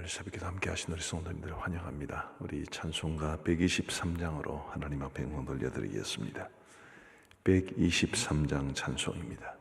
오늘 새벽에 함께 하신 우리 성도님들 환영합니다. 우리 찬송가 123장으로 하나님 앞에 영광 돌려드리겠습니다. 123장 찬송입니다.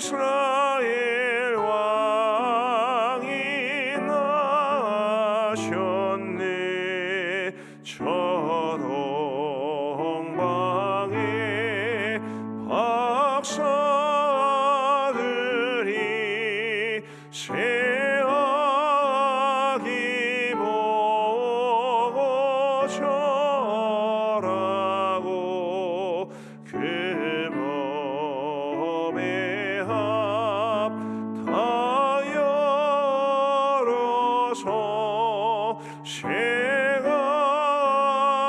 이스라엘 왕이 나셨네. 저동방의 박사들이 새아기 보고 절하고 그 범의 합 다 열어서 세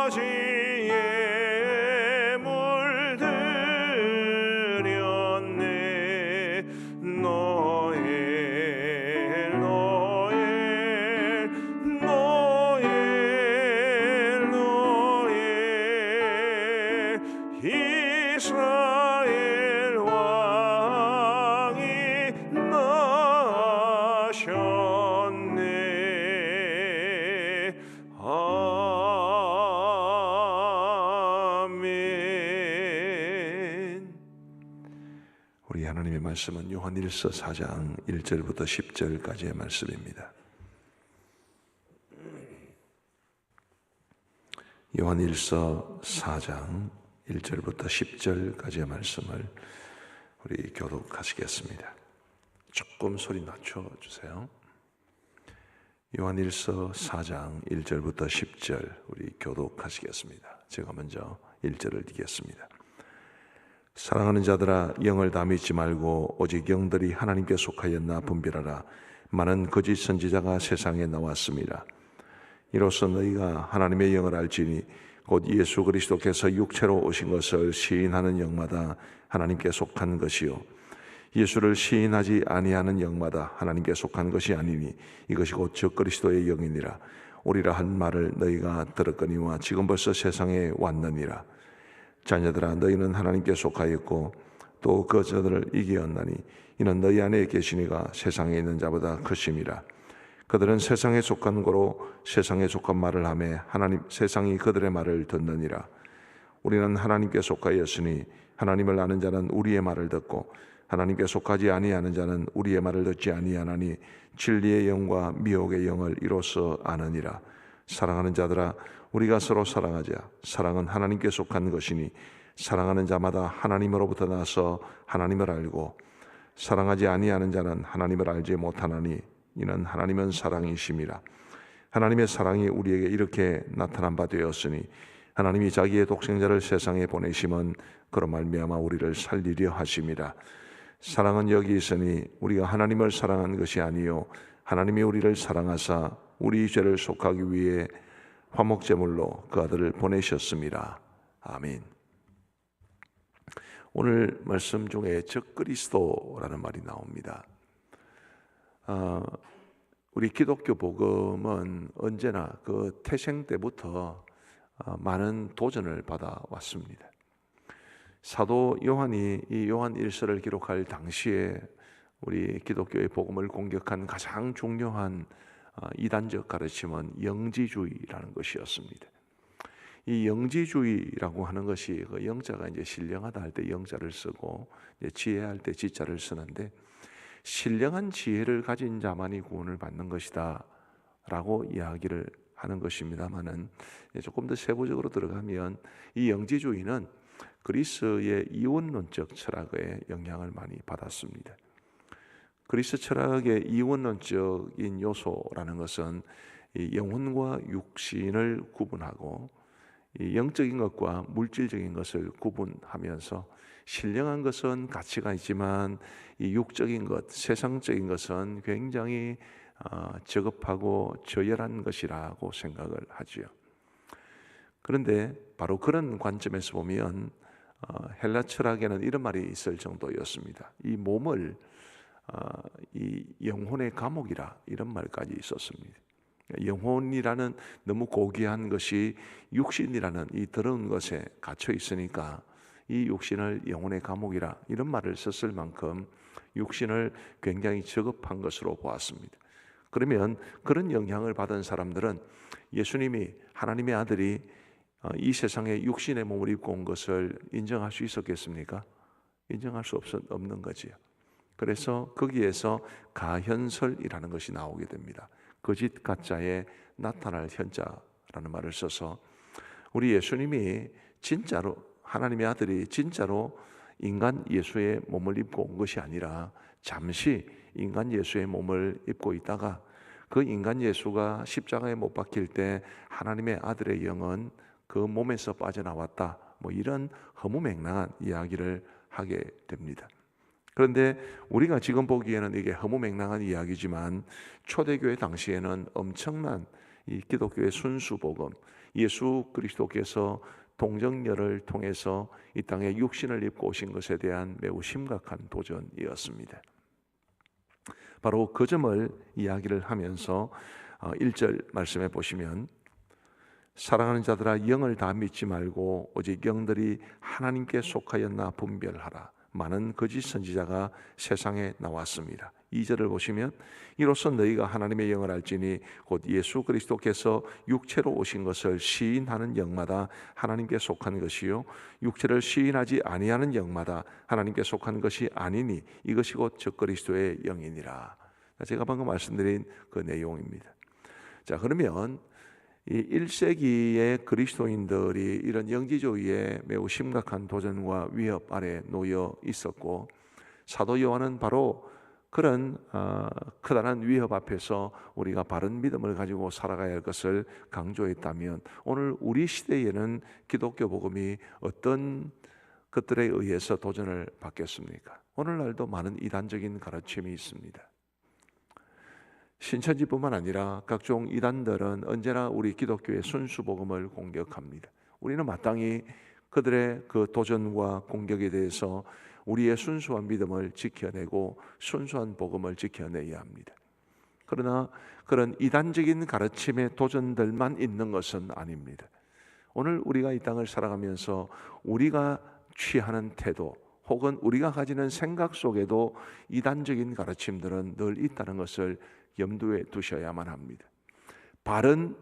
가지의 물들였네. 이스라엘 왕이 나셨네. 아멘. 우리 하나님의 말씀은 요한일서 4장 1절부터 10절까지의 말씀입니다. 요한일서 4장 1절부터 10절까지의 말씀을 우리 교독하시겠습니다. 조금 소리 낮춰주세요. 요한일서 4장 1절부터 10절 우리 교독하시겠습니다. 제가 먼저 1절을 읽겠습니다. 사랑하는 자들아, 영을 다 믿지 말고 오직 영들이 하나님께 속하였나 분별하라. 많은 거짓 선지자가 세상에 나왔습니다. 이로써 너희가 하나님의 영을 알지니 곧 예수 그리스도께서 육체로 오신 것을 시인하는 영마다 하나님께 속한 것이요 예수를 시인하지 아니하는 영마다 하나님께 속한 것이 아니니 이것이 곧 저 그리스도의 영이니라. 오리라 한 말을 너희가 들었거니와 지금 벌써 세상에 왔느니라. 자녀들아, 너희는 하나님께 속하였고 또 그 저들을 이기었나니 이는 너희 안에 계시니가 세상에 있는 자보다 크심이라. 그들은 세상에 속한 거로 세상에 속한 말을 하매 세상이 그들의 말을 듣느니라. 우리는 하나님께 속하였으니 하나님을 아는 자는 우리의 말을 듣고 하나님께 속하지 아니하는 자는 우리의 말을 듣지 아니하나니 진리의 영과 미혹의 영을 이로써 아느니라. 사랑하는 자들아, 우리가 서로 사랑하자. 사랑은 하나님께 속한 것이니 사랑하는 자마다 하나님으로부터 나서 하나님을 알고 사랑하지 아니하는 자는 하나님을 알지 못하나니 이는 하나님은 사랑이심이라. 하나님의 사랑이 우리에게 이렇게 나타난 바 되었으니 하나님이 자기의 독생자를 세상에 보내심은 그로 말미암아 우리를 살리려 하심이라. 사랑은 여기 있으니 우리가 하나님을 사랑한 것이 아니요 하나님이 우리를 사랑하사 우리 죄를 속하기 위해 화목제물로 그 아들을 보내셨습니다. 아멘. 오늘 말씀 중에 적그리스도라는 말이 나옵니다. 우리 기독교 복음은 언제나 그 태생 때부터 많은 도전을 받아왔습니다. 사도 요한이 이 요한 1서를 기록할 당시에 우리 기독교의 복음을 공격한 가장 중요한 이단적 가르침은 영지주의라는 것이었습니다. 이 영지주의라고 하는 것이 그 영자가 이제 신령하다 할 때 영자를 쓰고 이제 지혜할 때 지자를 쓰는데 신령한 지혜를 가진 자만이 구원을 받는 것이다라고 이야기를 하는 것입니다만은 조금 더 세부적으로 들어가면 이 영지주의는 그리스의 이원론적 철학의 영향을 많이 받았습니다. 그리스 철학의 이원론적인 요소라는 것은 이 영혼과 육신을 구분하고 이 영적인 것과 물질적인 것을 구분하면서 신령한 것은 가치가 있지만 이 육적인 것, 세상적인 것은 굉장히 저급하고 저열한 것이라고 생각을 하지요. 그런데 바로 그런 관점에서 보면 헬라 철학에는 이런 말이 있을 정도였습니다. 이 몸을 이 영혼의 감옥이라 이런 말까지 있었습니다. 영혼이라는 너무 고귀한 것이 육신이라는 이 더러운 것에 갇혀 있으니까 이 육신을 영혼의 감옥이라 이런 말을 썼을 만큼 육신을 굉장히 저급한 것으로 보았습니다. 그러면 그런 영향을 받은 사람들은 예수님이 하나님의 아들이 이 세상에 육신의 몸을 입고 온 것을 인정할 수 있었겠습니까? 인정할 수 없는 거지요. 그래서 거기에서 가현설이라는 것이 나오게 됩니다. 거짓 가짜에 나타날 현자라는 말을 써서 우리 예수님이 진짜로 하나님의 아들이 진짜로 인간 예수의 몸을 입고 온 것이 아니라 잠시 인간 예수의 몸을 입고 있다가 그 인간 예수가 십자가에 못 박힐 때 하나님의 아들의 영은 그 몸에서 빠져나왔다. 이런 허무맹랑한 이야기를 하게 됩니다. 그런데 우리가 지금 보기에는 이게 허무맹랑한 이야기지만 초대교회 당시에는 엄청난 이 기독교의 순수 복음, 예수 그리스도께서 동정녀를 통해서 이 땅에 육신을 입고 오신 것에 대한 매우 심각한 도전이었습니다. 바로 그 점을 이야기를 하면서 1절 말씀해 보시면 사랑하는 자들아 영을 다 믿지 말고 오직 영들이 하나님께 속하였나 분별하라. 많은 거짓 선지자가 세상에 나왔습니다. 2절을 보시면 이로써 너희가 하나님의 영을 알지니 곧 예수 그리스도께서 육체로 오신 것을 시인하는 영마다 하나님께 속한 것이요 육체를 시인하지 아니하는 영마다 하나님께 속한 것이 아니니 이것이 곧 적그리스도의 영이니라. 제가 방금 말씀드린 그 내용입니다. 자, 그러면 이 1세기의 그리스도인들이 이런 영지주의에 매우 심각한 도전과 위협 아래 놓여 있었고 사도 요한은 바로 그런 커다란 위협 앞에서 우리가 바른 믿음을 가지고 살아가야 할 것을 강조했다면 오늘 우리 시대에는 기독교 복음이 어떤 것들에 의해서 도전을 받겠습니까? 오늘날도 많은 이단적인 가르침이 있습니다. 신천지뿐만 아니라 각종 이단들은 언제나 우리 기독교의 순수 복음을 공격합니다. 우리는 마땅히 그들의 그 도전과 공격에 대해서 우리의 순수한 믿음을 지켜내고 순수한 복음을 지켜내야 합니다. 그러나 그런 이단적인 가르침의 도전들만 있는 것은 아닙니다. 오늘 우리가 이 땅을 살아가면서 우리가 취하는 태도 혹은 우리가 가지는 생각 속에도 이단적인 가르침들은 늘 있다는 것을 염두에 두셔야만 합니다. 바른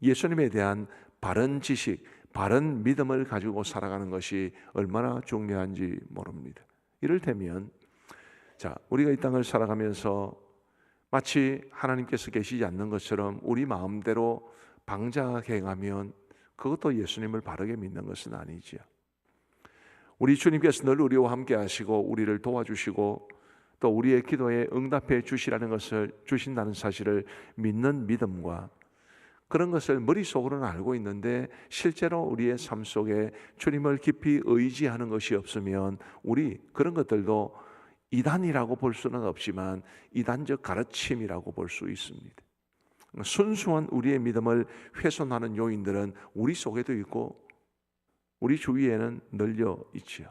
예수님에 대한 바른 지식, 바른 믿음을 가지고 살아가는 것이 얼마나 중요한지 모릅니다. 이를테면 우리가 이 땅을 살아가면서 마치 하나님께서 계시지 않는 것처럼 우리 마음대로 방자하게 행하면 그것도 예수님을 바르게 믿는 것은 아니지요. 우리 주님께서 늘 우리와 함께 하시고 우리를 도와주시고 또 우리의 기도에 응답해 주신다는 사실을 믿는 믿음과 그런 것을 머릿속으로는 알고 있는데 실제로 우리의 삶 속에 주님을 깊이 의지하는 것이 없으면 우리 그런 것들도 이단이라고 볼 수는 없지만 이단적 가르침이라고 볼 수 있습니다. 순수한 우리의 믿음을 훼손하는 요인들은 우리 속에도 있고 우리 주위에는 널려 있지요.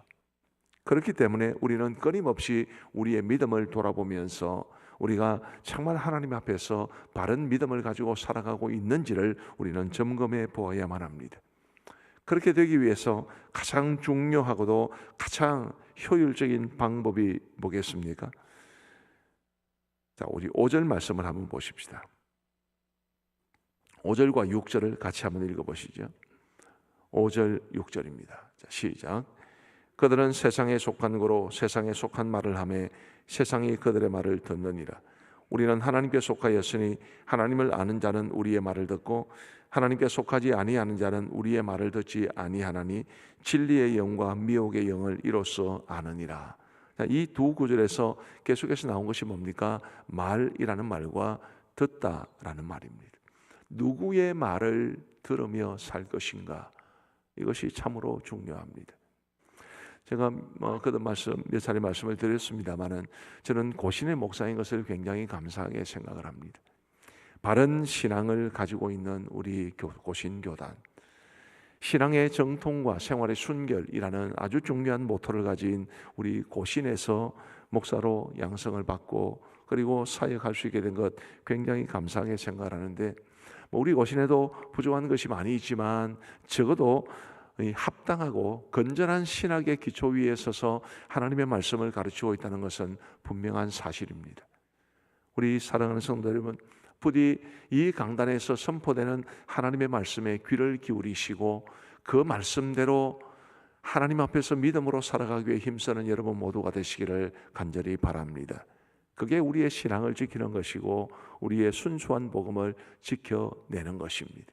그렇기 때문에 우리는 끊임없이 우리의 믿음을 돌아보면서 우리가 정말 하나님 앞에서 바른 믿음을 가지고 살아가고 있는지를 우리는 점검해 보아야만 합니다. 그렇게 되기 위해서 가장 중요하고도 가장 효율적인 방법이 뭐겠습니까? 우리 5절 말씀을 한번 보십시다. 5절과 6절을 같이 한번 읽어보시죠. 5절 6절입니다. 시작. 그들은 세상에 속한 거로 세상에 속한 말을 하며 세상이 그들의 말을 듣느니라. 우리는 하나님께 속하였으니 하나님을 아는 자는 우리의 말을 듣고 하나님께 속하지 아니하는 자는 우리의 말을 듣지 아니하나니 진리의 영과 미혹의 영을 이로써 아느니라. 이 두 구절에서 계속해서 나온 것이 뭡니까? 말이라는 말과 듣다라는 말입니다. 누구의 말을 들으며 살 것인가? 이것이 참으로 중요합니다. 제가 그도 몇 차례 말씀을 드렸습니다마는 저는 고신의 목사인 것을 굉장히 감사하게 생각을 합니다. 바른 신앙을 가지고 있는 우리 고신 교단, 신앙의 정통과 생활의 순결이라는 아주 중요한 모토를 가진 우리 고신에서 목사로 양성을 받고 그리고 사역할 수 있게 된 것 굉장히 감사하게 생각을 하는데 우리 고신에도 부족한 것이 많이 있지만 적어도 합당하고 건전한 신학의 기초 위에 서서 하나님의 말씀을 가르치고 있다는 것은 분명한 사실입니다. 우리 사랑하는 성도 여러분, 부디 이 강단에서 선포되는 하나님의 말씀에 귀를 기울이시고 그 말씀대로 하나님 앞에서 믿음으로 살아가기 위해 힘쓰는 여러분 모두가 되시기를 간절히 바랍니다. 그게 우리의 신앙을 지키는 것이고 우리의 순수한 복음을 지켜내는 것입니다.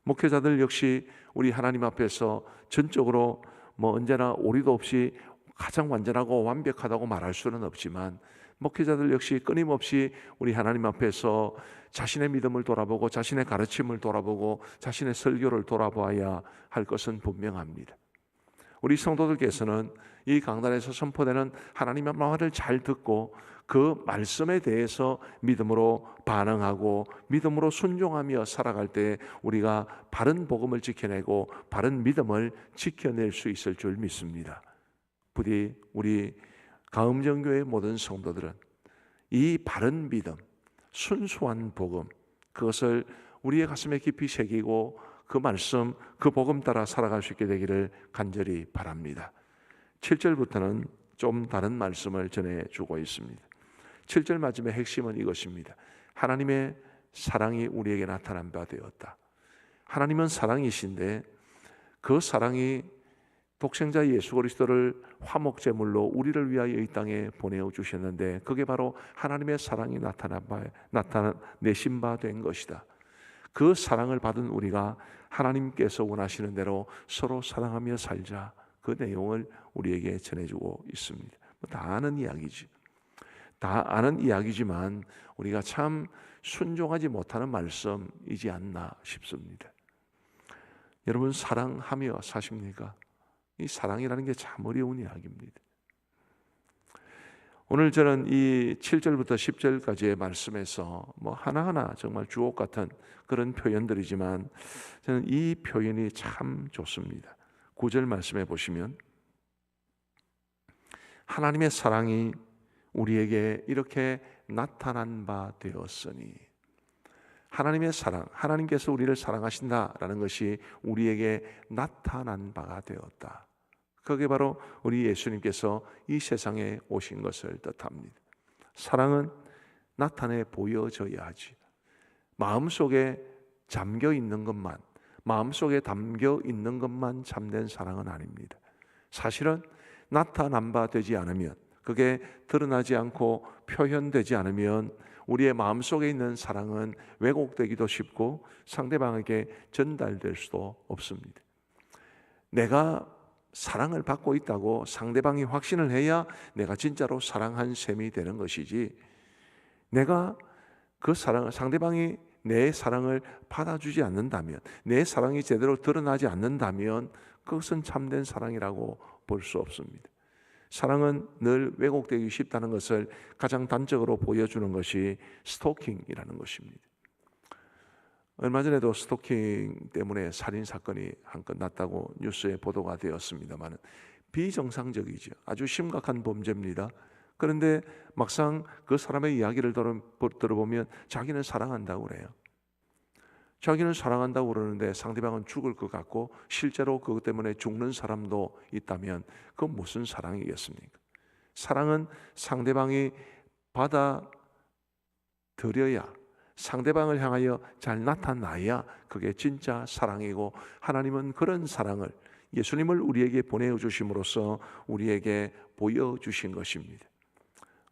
목회자들 역시 우리 하나님 앞에서 전적으로 언제나 오리도 없이 가장 완전하고 완벽하다고 말할 수는 없지만 목회자들 역시 끊임없이 우리 하나님 앞에서 자신의 믿음을 돌아보고 자신의 가르침을 돌아보고 자신의 설교를 돌아봐야 할 것은 분명합니다. 우리 성도들께서는 이 강단에서 선포되는 하나님의 말을 잘 듣고 그 말씀에 대해서 믿음으로 반응하고 믿음으로 순종하며 살아갈 때 우리가 바른 복음을 지켜내고 바른 믿음을 지켜낼 수 있을 줄 믿습니다. 부디 우리 가음정교회 모든 성도들은 이 바른 믿음, 순수한 복음, 그것을 우리의 가슴에 깊이 새기고 그 말씀, 그 복음 따라 살아갈 수 있게 되기를 간절히 바랍니다. 7절부터는 좀 다른 말씀을 전해주고 있습니다. 7절 말씀의 핵심은 이것입니다. 하나님의 사랑이 우리에게 나타난 바 되었다. 하나님은 사랑이신데 그 사랑이 독생자 예수 그리스도를 화목제물로 우리를 위하여 이 땅에 보내주셨는데 그게 바로 하나님의 사랑이 나타내신 바 된 것이다. 그 사랑을 받은 우리가 하나님께서 원하시는 대로 서로 사랑하며 살자. 그 내용을 우리에게 전해주고 있습니다. 다 아는 이야기지. 다 아는 이야기지만 우리가 참 순종하지 못하는 말씀이지 않나 싶습니다. 여러분 사랑하며 사십니까? 이 사랑이라는 게 참 어려운 이야기입니다. 오늘 저는 이 7절부터 10절까지의 말씀에서 하나하나 정말 주옥 같은 그런 표현들이지만 저는 이 표현이 참 좋습니다. 9절 말씀해 보시면 하나님의 사랑이 우리에게 이렇게 나타난 바 되었으니. 하나님의 사랑, 하나님께서 우리를 사랑하신다라는 것이 우리에게 나타난 바가 되었다. 그게 바로 우리 예수님께서 이 세상에 오신 것을 뜻합니다. 사랑은 나타내 보여져야 하지. 마음속에 잠겨 있는 것만, 마음속에 담겨 있는 것만 참된 사랑은 아닙니다. 사실은 나타난 바 되지 않으면, 그게 드러나지 않고 표현되지 않으면 우리의 마음속에 있는 사랑은 왜곡되기도 쉽고 상대방에게 전달될 수도 없습니다. 내가 사랑을 받고 있다고 상대방이 확신을 해야 내가 진짜로 사랑한 셈이 되는 것이지, 내가 그 사랑을, 상대방이 내 사랑을 받아주지 않는다면, 내 사랑이 제대로 드러나지 않는다면 그것은 참된 사랑이라고 볼 수 없습니다. 사랑은 늘 왜곡되기 쉽다는 것을 가장 단적으로 보여주는 것이 스토킹이라는 것입니다. 얼마 전에도 스토킹 때문에 살인 사건이 한 건 났다고 뉴스에 보도가 되었습니다만, 비정상적이죠. 아주 심각한 범죄입니다. 그런데 막상 그 사람의 이야기를 들어보면 자기는 사랑한다고 그래요. 자기는 사랑한다고 그러는데 상대방은 죽을 것 같고 실제로 그것 때문에 죽는 사람도 있다면 그건 무슨 사랑이겠습니까? 사랑은 상대방이 받아들여야, 상대방을 향하여 잘 나타나야 그게 진짜 사랑이고, 하나님은 그런 사랑을, 예수님을 우리에게 보내주심으로써 우리에게 보여주신 것입니다.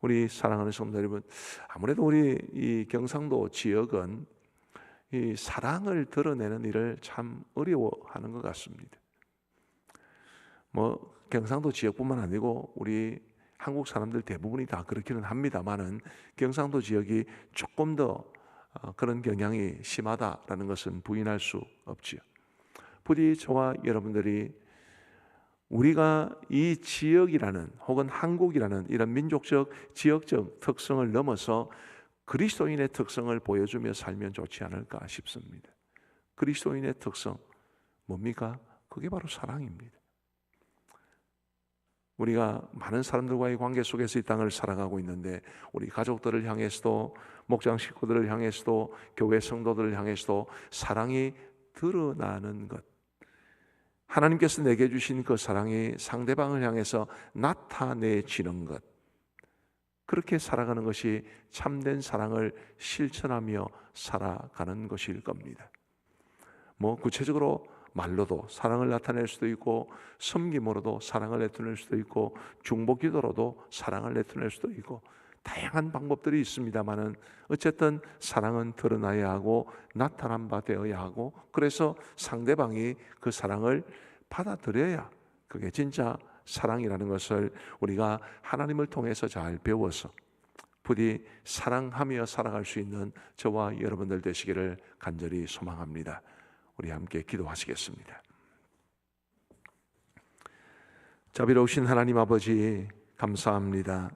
우리 사랑하는 성도 여러분, 아무래도 우리 이 경상도 지역은 이 사랑을 드러내는 일을 참 어려워하는 것 같습니다. 경상도 지역뿐만 아니고 우리 한국 사람들 대부분이 다 그렇기는 합니다만은, 경상도 지역이 조금 더 그런 경향이 심하다라는 것은 부인할 수 없지요. 부디 저와 여러분들이 우리가 이 지역이라는, 혹은 한국이라는 이런 민족적, 지역적 특성을 넘어서 그리스도인의 특성을 보여주며 살면 좋지 않을까 싶습니다. 그리스도인의 특성 뭡니까? 그게 바로 사랑입니다. 우리가 많은 사람들과의 관계 속에서 이 땅을 살아가고 있는데, 우리 가족들을 향해서도, 목장 식구들을 향해서도, 교회 성도들을 향해서도 사랑이 드러나는 것, 하나님께서 내게 주신 그 사랑이 상대방을 향해서 나타내지는 것, 그렇게 살아가는 것이 참된 사랑을 실천하며 살아가는 것일 겁니다. 구체적으로 말로도 사랑을 나타낼 수도 있고, 섬김으로도 사랑을 나타낼 수도 있고, 중보기도로도 사랑을 나타낼 수도 있고, 다양한 방법들이 있습니다만은 어쨌든 사랑은 드러나야 하고 나타난 바 되어야 하고, 그래서 상대방이 그 사랑을 받아들여야 그게 진짜 사랑이라는 것을 우리가 하나님을 통해서 잘 배워서 부디 사랑하며 살아갈 수 있는 저와 여러분들 되시기를 간절히 소망합니다. 우리 함께 기도하시겠습니다. 자비로우신 하나님 아버지, 감사합니다.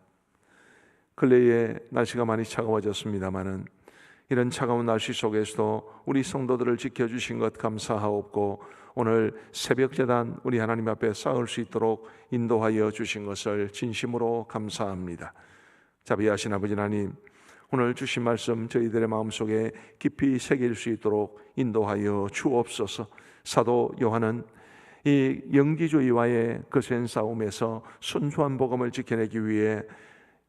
근래에 날씨가 많이 차가워졌습니다마는 이런 차가운 날씨 속에서도 우리 성도들을 지켜주신 것 감사하옵고, 오늘 새벽제단 우리 하나님 앞에 쌓을 수 있도록 인도하여 주신 것을 진심으로 감사합니다. 자비하신 아버지 하나님, 오늘 주신 말씀 저희들의 마음속에 깊이 새길 수 있도록 인도하여 주옵소서. 사도 요한은 이 영지주의와의 거센 싸움에서 순수한 복음을 지켜내기 위해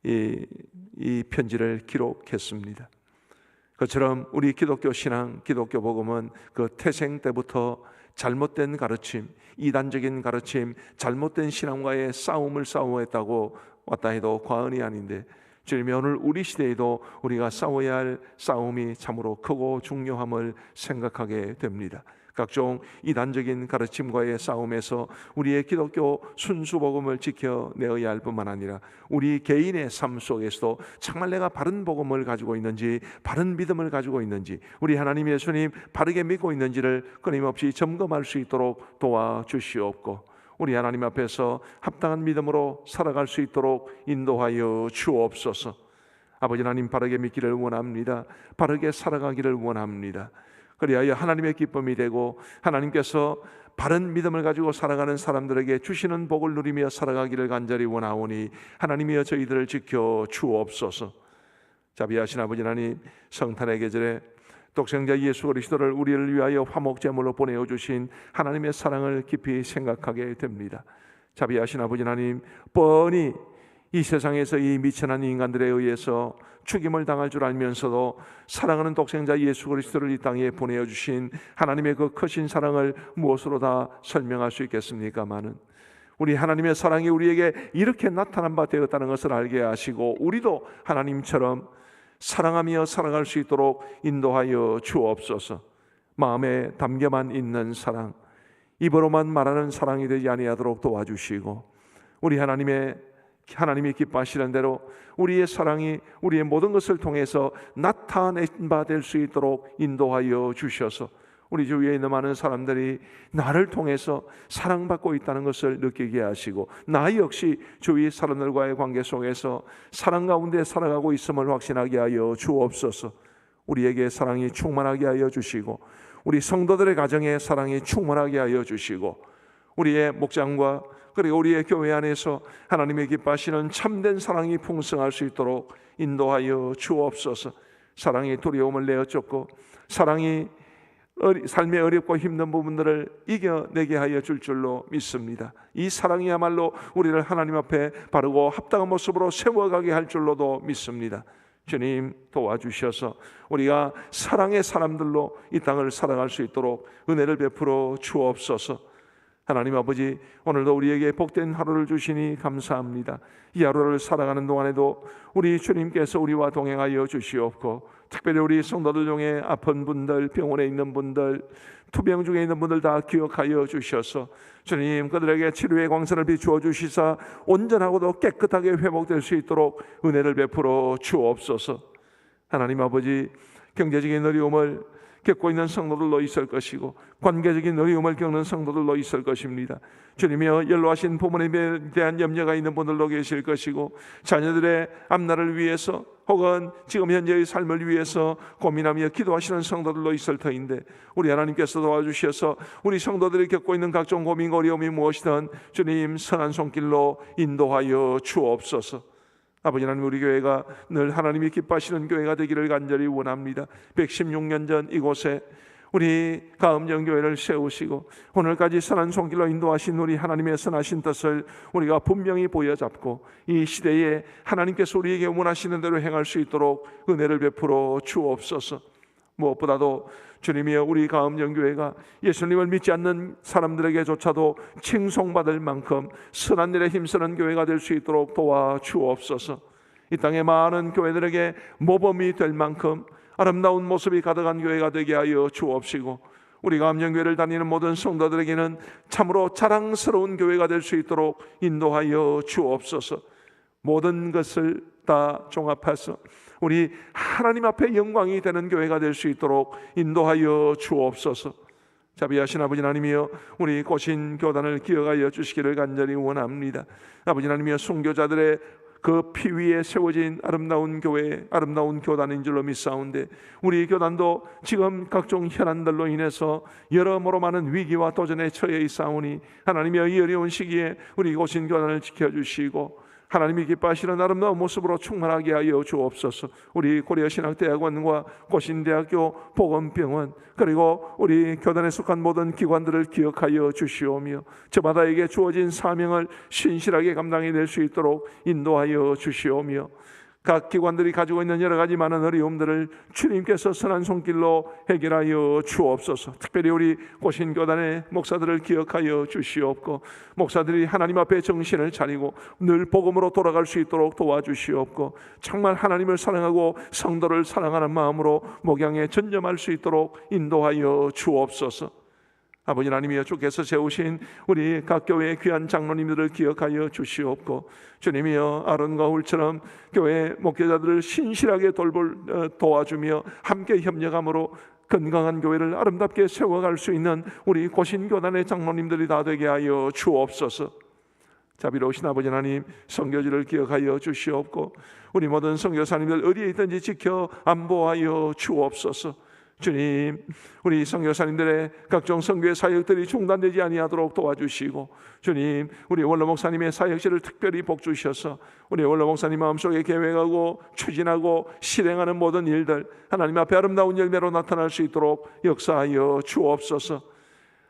이 편지를 기록했습니다. 그처럼 우리 기독교 신앙, 기독교 복음은 그 태생 때부터 잘못된 가르침, 이단적인 가르침, 잘못된 신앙과의 싸움을 싸워했다고 왔다 해도 과언이 아닌데, 주님이 오늘 우리 시대에도 우리가 싸워야 할 싸움이 참으로 크고 중요함을 생각하게 됩니다. 각종 이단적인 가르침과의 싸움에서 우리의 기독교 순수 복음을 지켜내어야 할 뿐만 아니라 우리 개인의 삶 속에서도 정말 내가 바른 복음을 가지고 있는지, 바른 믿음을 가지고 있는지, 우리 하나님 예수님 바르게 믿고 있는지를 끊임없이 점검할 수 있도록 도와주시옵고, 우리 하나님 앞에서 합당한 믿음으로 살아갈 수 있도록 인도하여 주옵소서. 아버지 하나님, 바르게 믿기를 원합니다. 바르게 살아가기를 원합니다. 그리하여 하나님의 기쁨이 되고 하나님께서 바른 믿음을 가지고 살아가는 사람들에게 주시는 복을 누리며 살아가기를 간절히 원하오니, 하나님이여 저희들을 지켜 주옵소서. 자비하신 아버지 하나님, 성탄의 계절에 독생자 예수 그리스도를 우리를 위하여 화목제물로 보내어 주신 하나님의 사랑을 깊이 생각하게 됩니다. 자비하신 아버지 하나님, 뻔히 이 세상에서 이 미천한 인간들에 의해서 죽임을 당할 줄 알면서도 사랑하는 독생자 예수 그리스도를 이 땅에 보내어 주신 하나님의 그 크신 사랑을 무엇으로 다 설명할 수 있겠습니까마는, 우리 하나님의 사랑이 우리에게 이렇게 나타난 바 되었다는 것을 알게 하시고 우리도 하나님처럼 사랑하며 살아갈 수 있도록 인도하여 주옵소서. 마음에 담겨만 있는 사랑, 입으로만 말하는 사랑이 되지 아니하도록 도와주시고, 우리 하나님이 기뻐하시는 대로 우리의 사랑이 우리의 모든 것을 통해서 나타낸 바 될 수 있도록 인도하여 주셔서 우리 주위에 있는 많은 사람들이 나를 통해서 사랑받고 있다는 것을 느끼게 하시고, 나 역시 주위 사람들과의 관계 속에서 사랑 가운데 살아가고 있음을 확신하게 하여 주옵소서. 우리에게 사랑이 충만하게 하여 주시고, 우리 성도들의 가정에 사랑이 충만하게 하여 주시고, 우리의 목장과 그리고 우리의 교회 안에서 하나님의 기뻐하시는 참된 사랑이 풍성할 수 있도록 인도하여 주옵소서. 사랑이 두려움을 내어쫓고, 사랑이 삶의 어렵고 힘든 부분들을 이겨내게 하여 줄 줄로 믿습니다. 이 사랑이야말로 우리를 하나님 앞에 바르고 합당한 모습으로 세워가게 할 줄로도 믿습니다. 주님, 도와주셔서 우리가 사랑의 사람들로 이 땅을 살아갈 수 있도록 은혜를 베풀어 주옵소서. 하나님 아버지, 오늘도 우리에게 복된 하루를 주시니 감사합니다. 이 하루를 살아가는 동안에도 우리 주님께서 우리와 동행하여 주시옵고, 특별히 우리 성도들 중에 아픈 분들, 병원에 있는 분들, 투병 중에 있는 분들 다 기억하여 주셔서 주님, 그들에게 치료의 광선을 비추어 주시사 온전하고도 깨끗하게 회복될 수 있도록 은혜를 베풀어 주옵소서. 하나님 아버지, 경제적인 어려움을 겪고 있는 성도들로 있을 것이고, 관계적인 어려움을 겪는 성도들로 있을 것입니다. 주님이여, 연로하신 부모님에 대한 염려가 있는 분들도 계실 것이고, 자녀들의 앞날을 위해서 혹은 지금 현재의 삶을 위해서 고민하며 기도하시는 성도들로 있을 터인데, 우리 하나님께서 도와주셔서 우리 성도들이 겪고 있는 각종 고민, 어려움이 무엇이든 주님 선한 손길로 인도하여 주옵소서. 아버지 하나님, 우리 교회가 늘 하나님이 기뻐하시는 교회가 되기를 간절히 원합니다. 116년 전 이곳에 우리 가음정교회를 세우시고 오늘까지 선한 손길로 인도하신 우리 하나님의 선하신 뜻을 우리가 분명히 보여잡고 이 시대에 하나님께서 우리에게 원하시는 대로 행할 수 있도록 은혜를 베풀어 주옵소서. 무엇보다도 주님이여, 우리 가음정교회가 예수님을 믿지 않는 사람들에게조차도 칭송받을 만큼 선한 일에 힘쓰는 교회가 될 수 있도록 도와주옵소서. 이 땅의 많은 교회들에게 모범이 될 만큼 아름다운 모습이 가득한 교회가 되게 하여 주옵시고, 우리 가음정교회를 다니는 모든 성도들에게는 참으로 자랑스러운 교회가 될 수 있도록 인도하여 주옵소서. 모든 것을 다 종합해서 우리 하나님 앞에 영광이 되는 교회가 될 수 있도록 인도하여 주옵소서. 자비하신 아버지 하나님이여, 우리 고신 교단을 기억하여 주시기를 간절히 원합니다. 아버지 하나님이여, 순교자들의 그 피 위에 세워진 아름다운 교회, 아름다운 교단인 줄로 믿사온데, 우리 교단도 지금 각종 현안들로 인해서 여러모로 많은 위기와 도전에 처해 있사오니 하나님이여, 이 어려운 시기에 우리 고신 교단을 지켜주시고 하나님이 기뻐하시는 아름다운 모습으로 충만하게 하여 주옵소서. 우리 고려신학대학원과 고신대학교, 보건병원, 그리고 우리 교단에 속한 모든 기관들을 기억하여 주시오며 저마다에게 주어진 사명을 신실하게 감당해낼 수 있도록 인도하여 주시오며, 각 기관들이 가지고 있는 여러 가지 많은 어려움들을 주님께서 선한 손길로 해결하여 주옵소서. 특별히 우리 고신교단의 목사들을 기억하여 주시옵고, 목사들이 하나님 앞에 정신을 차리고 늘 복음으로 돌아갈 수 있도록 도와주시옵고, 정말 하나님을 사랑하고 성도를 사랑하는 마음으로 목양에 전념할 수 있도록 인도하여 주옵소서. 아버지 하나님이여, 주께서 세우신 우리 각 교회의 귀한 장로님들을 기억하여 주시옵고, 주님이여, 아론과 훌처럼 교회 목회자들을 신실하게 도와주며 함께 협력함으로 건강한 교회를 아름답게 세워갈 수 있는 우리 고신교단의 장로님들이 다 되게 하여 주옵소서. 자비로우신 아버지 하나님, 선교지를 기억하여 주시옵고 우리 모든 선교사님들 어디에 있든지 지켜 안보하여 주옵소서. 주님, 우리 선교사님들의 각종 선교의 사역들이 중단되지 아니하도록 도와주시고, 주님, 우리 원로 목사님의 사역실을 특별히 복주셔서 우리 원로 목사님 마음속에 계획하고 추진하고 실행하는 모든 일들 하나님 앞에 아름다운 열매로 나타날 수 있도록 역사하여 주옵소서.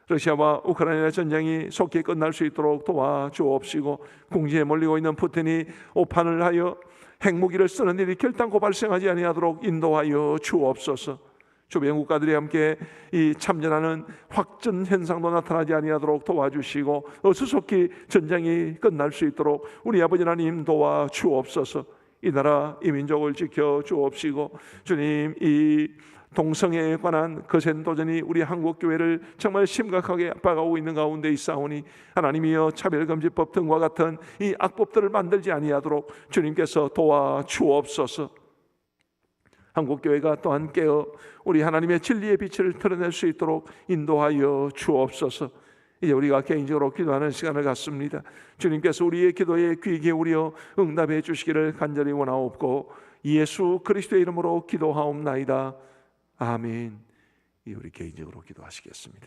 러시아와 우크라이나 전쟁이 속히 끝날 수 있도록 도와주옵시고, 궁지에 몰리고 있는 푸틴이 오판을 하여 핵무기를 쓰는 일이 결단코 발생하지 아니하도록 인도하여 주옵소서. 주변 국가들이 함께 이 참전하는 확전 현상도 나타나지 아니하도록 도와주시고, 어수속히 전쟁이 끝날 수 있도록 우리 아버지 하나님 도와주옵소서. 이 나라 이 민족을 지켜 주옵시고, 주님, 이 동성애에 관한 거센 도전이 우리 한국교회를 정말 심각하게 압박하고 있는 가운데 있사오니 하나님이여, 차별금지법 등과 같은 이 악법들을 만들지 아니하도록 주님께서 도와주옵소서. 한국교회가 또한 깨어 우리 하나님의 진리의 빛을 드러낼 수 있도록 인도하여 주옵소서. 이제 우리가 개인적으로 기도하는 시간을 갖습니다. 주님께서 우리의 기도에 귀 기울여 응답해 주시기를 간절히 원하옵고, 예수 그리스도의 이름으로 기도하옵나이다. 아멘. 우리 개인적으로 기도하시겠습니다.